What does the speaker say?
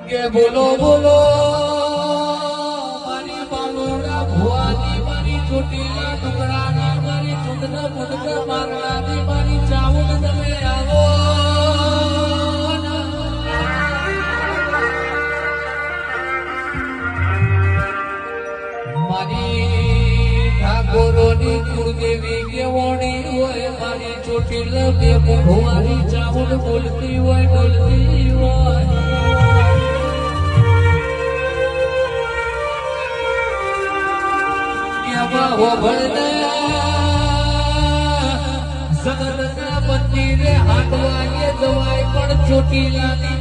કે બોલો બોલો મારી બાલુડા ભુવાની મારી ચોટીલા ટુકડાના મારી ચૂંટના મુંડકા મારવાની મારી ચાઉડ તમે આવો મારી ઠાકોરોની કુળદેવી કેવણી હોય મારી ચોટીલા બે ભુવાની ચાઉડ બોલતી હોય બોલતી હોય જગતના મંદિરે હાથ વાગે જવાય પણ ચોટીલાની